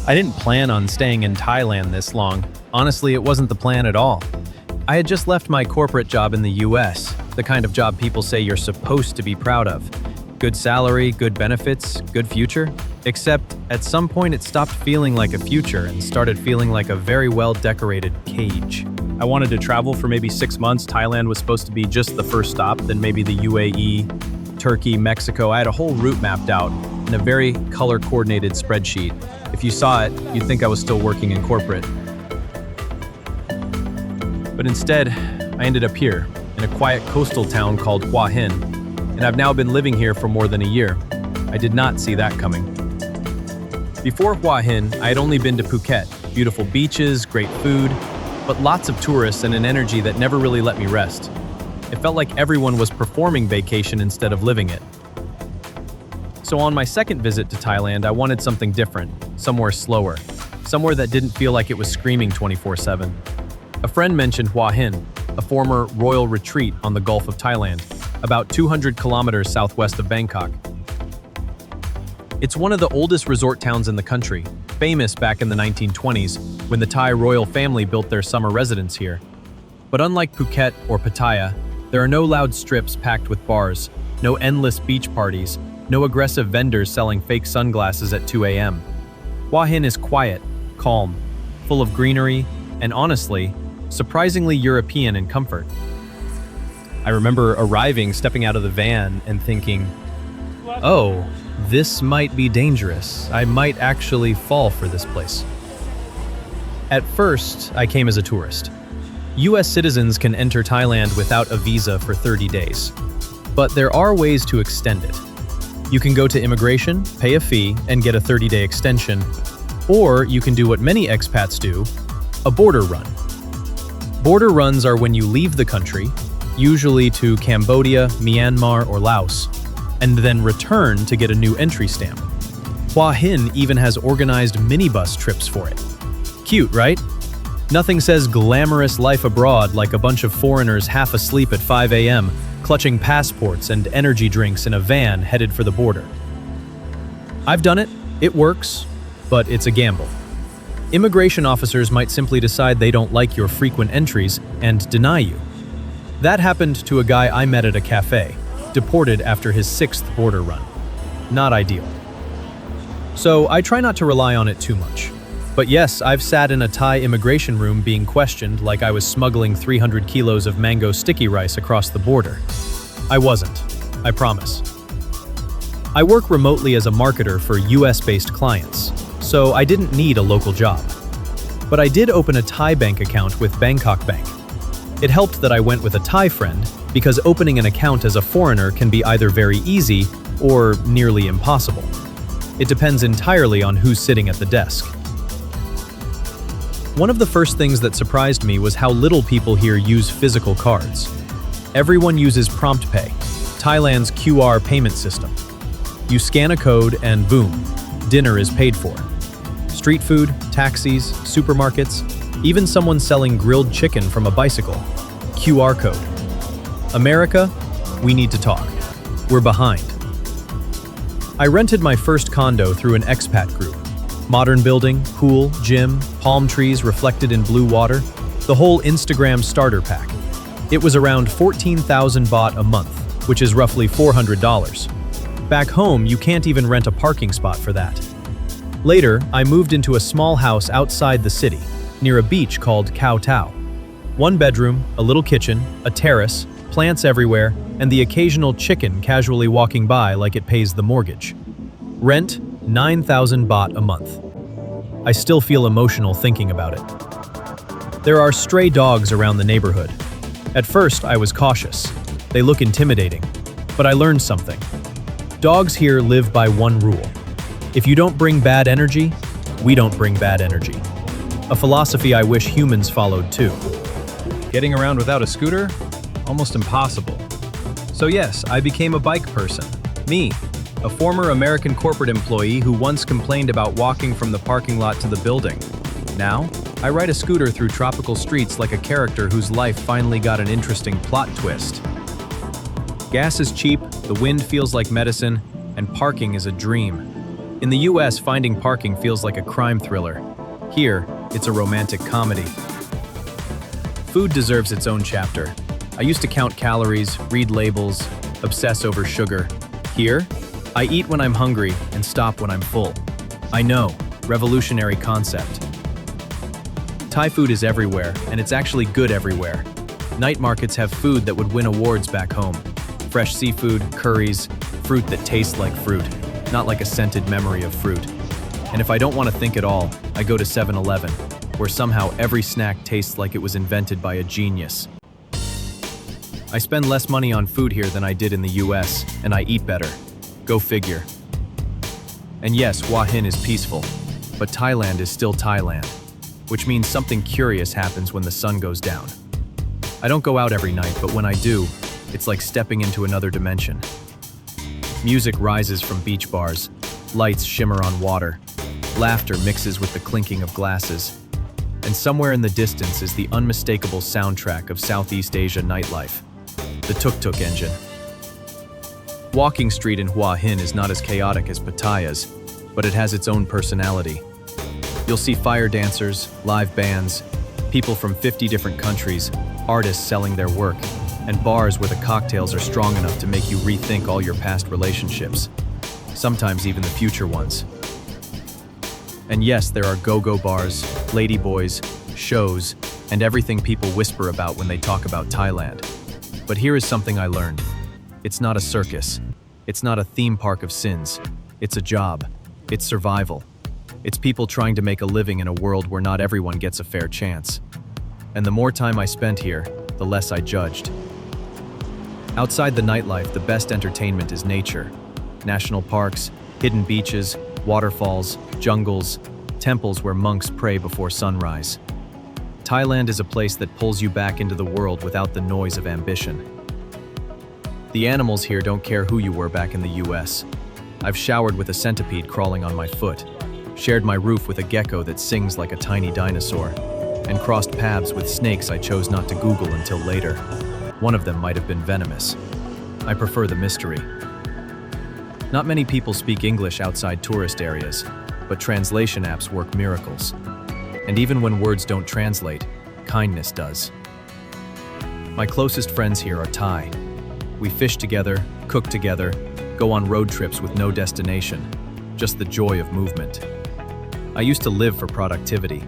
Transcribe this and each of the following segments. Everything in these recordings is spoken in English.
I didn't plan on staying in Thailand this long. Honestly, it wasn't the plan at all. I had just left my corporate job in the US, the kind of job people say you're supposed to be proud of. Good salary, good benefits, good future. Except, at some point it stopped feeling like a future and started feeling like a very well-decorated cage. I wanted to travel for maybe 6 months. Thailand was supposed to be just the first stop, then maybe the UAE, Turkey, Mexico. I had a whole route mapped out in a very color-coordinated spreadsheet. If you saw it, you'd think I was still working in corporate. But instead, I ended up here, in a quiet coastal town called Hua Hin, and I've now been living here for more than a year. I did not see that coming. Before Hua Hin, I had only been to Phuket. Beautiful beaches, great food, but lots of tourists and an energy that never really let me rest. It felt like everyone was performing vacation instead of living it. So on my second visit to Thailand, I wanted something different, somewhere slower, somewhere that didn't feel like it was screaming 24/7. A friend mentioned Hua Hin, a former royal retreat on the Gulf of Thailand, about 200 kilometers southwest of Bangkok. It's one of the oldest resort towns in the country, famous back in the 1920s when the Thai royal family built their summer residence here. But unlike Phuket or Pattaya, there are no loud strips packed with bars, no endless beach parties, no aggressive vendors selling fake sunglasses at 2 a.m. Hua Hin is quiet, calm, full of greenery, and honestly, surprisingly European in comfort. I remember arriving, stepping out of the van, and thinking, oh, this might be dangerous. I might actually fall for this place. At first, I came as a tourist. US citizens can enter Thailand without a visa for 30 days. But there are ways to extend it. You can go to immigration, pay a fee, and get a 30-day extension. Or you can do what many expats do, a border run. Border runs are when you leave the country, usually to Cambodia, Myanmar, or Laos, and then return to get a new entry stamp. Hua Hin even has organized minibus trips for it. Cute, right? Nothing says glamorous life abroad like a bunch of foreigners half asleep at 5 a.m., clutching passports and energy drinks in a van headed for the border. I've done it, it works, but it's a gamble. Immigration officers might simply decide they don't like your frequent entries and deny you. That happened to a guy I met at a cafe, deported after his 6th border run. Not ideal. So I try not to rely on it too much. But yes, I've sat in a Thai immigration room being questioned like I was smuggling 300 kilos of mango sticky rice across the border. I wasn't, I promise. I work remotely as a marketer for US-based clients, so I didn't need a local job. But I did open a Thai bank account with Bangkok Bank. It helped that I went with a Thai friend because opening an account as a foreigner can be either very easy or nearly impossible. It depends entirely on who's sitting at the desk. One of the first things that surprised me was how little people here use physical cards. Everyone uses PromptPay, Thailand's QR payment system. You scan a code and boom, dinner is paid for. Street food, taxis, supermarkets, even someone selling grilled chicken from a bicycle. QR code. America, we need to talk. We're behind. I rented my first condo through an expat group. Modern building, pool, gym, palm trees reflected in blue water, the whole Instagram starter pack. It was around 14,000 baht a month, which is roughly $400. Back home, you can't even rent a parking spot for that. Later, I moved into a small house outside the city, near a beach called Koh Tao. 1 bedroom, a little kitchen, a terrace, plants everywhere, and the occasional chicken casually walking by like it pays the mortgage. Rent, 9,000 baht a month. I still feel emotional thinking about it. There are stray dogs around the neighborhood. At first, I was cautious. They look intimidating. But I learned something. Dogs here live by one rule. If you don't bring bad energy, we don't bring bad energy. A philosophy I wish humans followed too. Getting around without a scooter? Almost impossible. So yes, I became a bike person. Me, a former American corporate employee who once complained about walking from the parking lot to the building. Now, I ride a scooter through tropical streets like a character whose life finally got an interesting plot twist. Gas is cheap, the wind feels like medicine, and parking is a dream. In the US, finding parking feels like a crime thriller. Here, it's a romantic comedy. Food deserves its own chapter. I used to count calories, read labels, obsess over sugar. Here, I eat when I'm hungry and stop when I'm full. I know, revolutionary concept. Thai food is everywhere, and it's actually good everywhere. Night markets have food that would win awards back home. Fresh seafood, curries, fruit that tastes like fruit, not like a scented memory of fruit. And if I don't want to think at all, I go to 7-Eleven, where somehow every snack tastes like it was invented by a genius. I spend less money on food here than I did in the US, and I eat better. Go figure. And yes, Hua Hin is peaceful, but Thailand is still Thailand, which means something curious happens when the sun goes down. I don't go out every night, but when I do, it's like stepping into another dimension. Music rises from beach bars, lights shimmer on water, laughter mixes with the clinking of glasses, and somewhere in the distance is the unmistakable soundtrack of Southeast Asia nightlife, the tuk-tuk engine. Walking Street in Hua Hin is not as chaotic as Pattaya's, but it has its own personality. You'll see fire dancers, live bands, people from 50 different countries, artists selling their work, and bars where the cocktails are strong enough to make you rethink all your past relationships, sometimes even the future ones. And yes, there are go-go bars, ladyboys, shows, and everything people whisper about when they talk about Thailand. But here is something I learned. It's not a circus. It's not a theme park of sins. It's a job. It's survival. It's people trying to make a living in a world where not everyone gets a fair chance. And the more time I spent here, the less I judged. Outside the nightlife, the best entertainment is nature. National parks, hidden beaches, waterfalls, jungles, temples where monks pray before sunrise. Thailand is a place that pulls you back into the world without the noise of ambition. The animals here don't care who you were back in the US. I've showered with a centipede crawling on my foot, shared my roof with a gecko that sings like a tiny dinosaur, and crossed paths with snakes I chose not to Google until later. One of them might have been venomous. I prefer the mystery. Not many people speak English outside tourist areas, but translation apps work miracles. And even when words don't translate, kindness does. My closest friends here are Thai. We fish together, cook together, go on road trips with no destination, just the joy of movement. I used to live for productivity.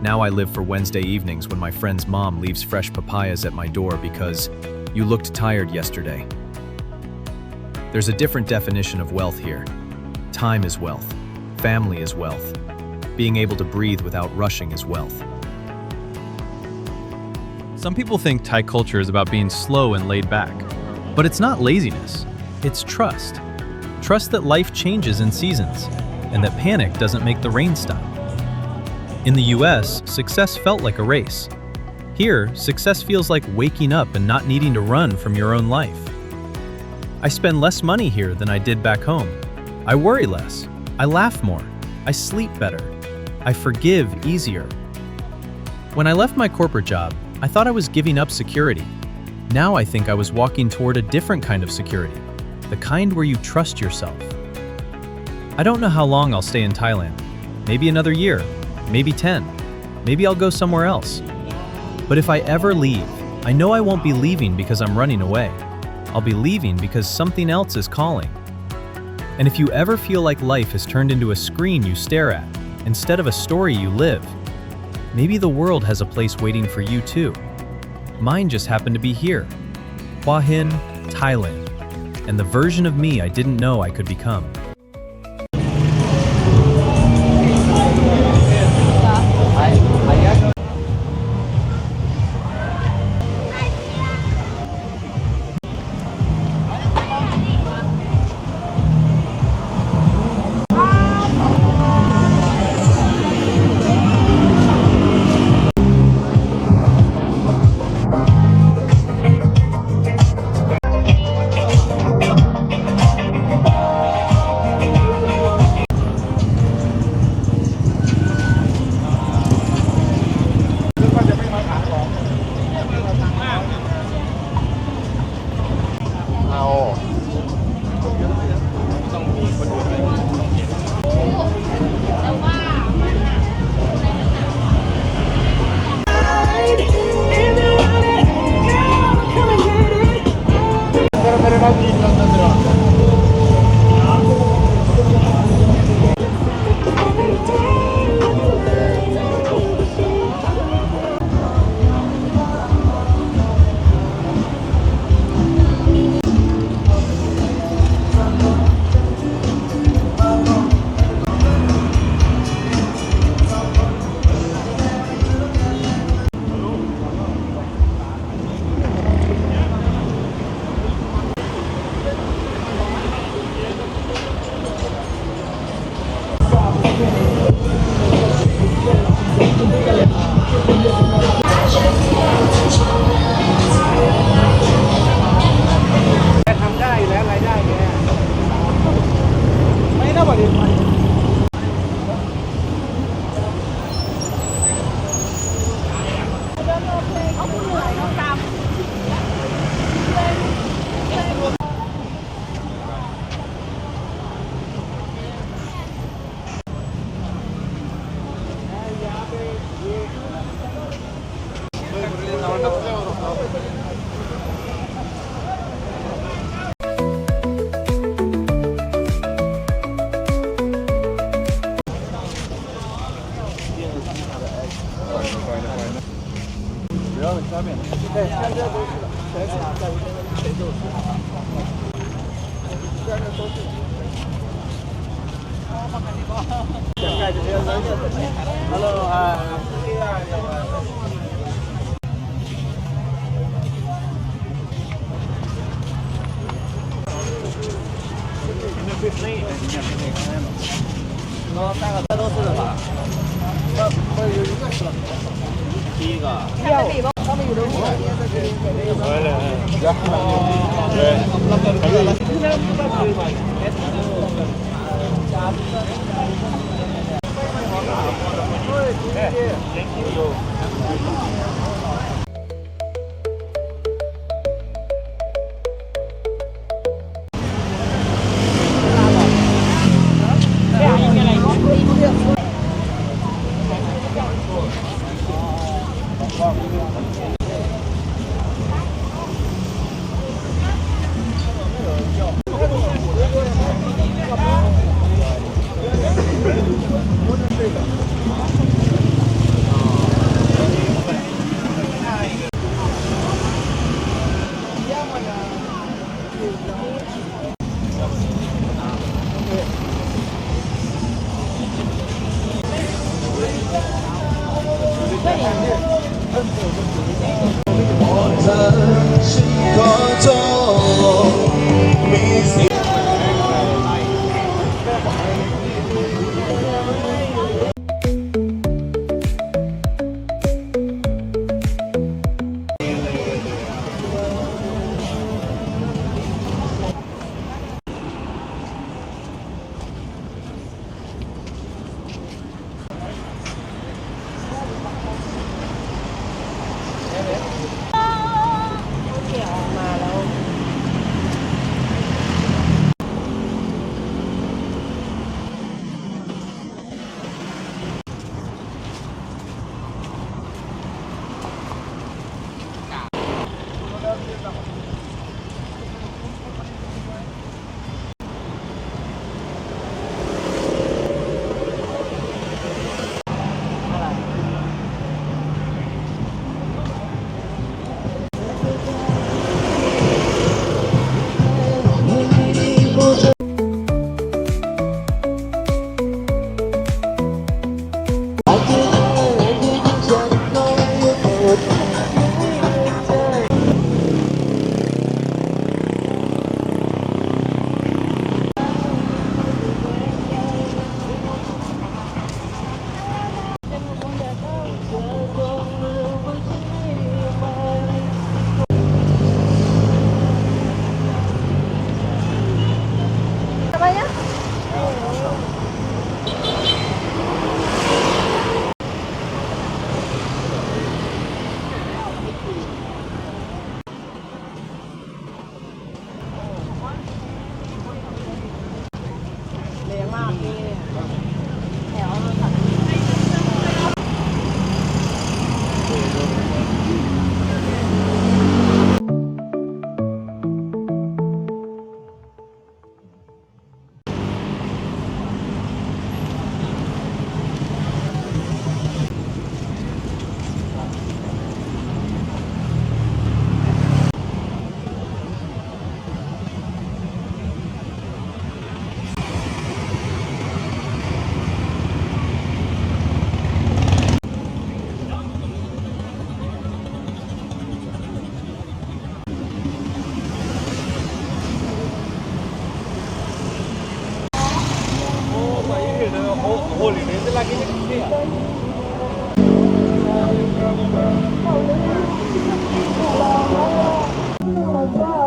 Now I live for Wednesday evenings when my friend's mom leaves fresh papayas at my door because you looked tired yesterday. There's a different definition of wealth here. Time is wealth. Family is wealth. Being able to breathe without rushing is wealth. Some people think Thai culture is about being slow and laid back. But it's not laziness. It's trust. Trust that life changes in seasons, and that panic doesn't make the rain stop. In the US, success felt like a race. Here, success feels like waking up and not needing to run from your own life. I spend less money here than I did back home. I worry less. I laugh more. I sleep better. I forgive easier. When I left my corporate job, I thought I was giving up security. Now I think I was walking toward a different kind of security, the kind where you trust yourself. I don't know how long I'll stay in Thailand. Maybe another year, maybe 10. Maybe I'll go somewhere else. But if I ever leave, I know I won't be leaving because I'm running away. I'll be leaving because something else is calling. And if you ever feel like life has turned into a screen you stare at, instead of a story you live, maybe the world has a place waiting for you too. Mine just happened to be here, Hua Hin, Thailand, and the version of me I didn't know I could become. 不要下面。对，现在都是全是在谁都是。现在都是。Hello, nó 三个都是的吧？有一个是。第一个。他们有的Hãy subscribe cho kênh Ghiền Mì Gõ để không bỏ lỡ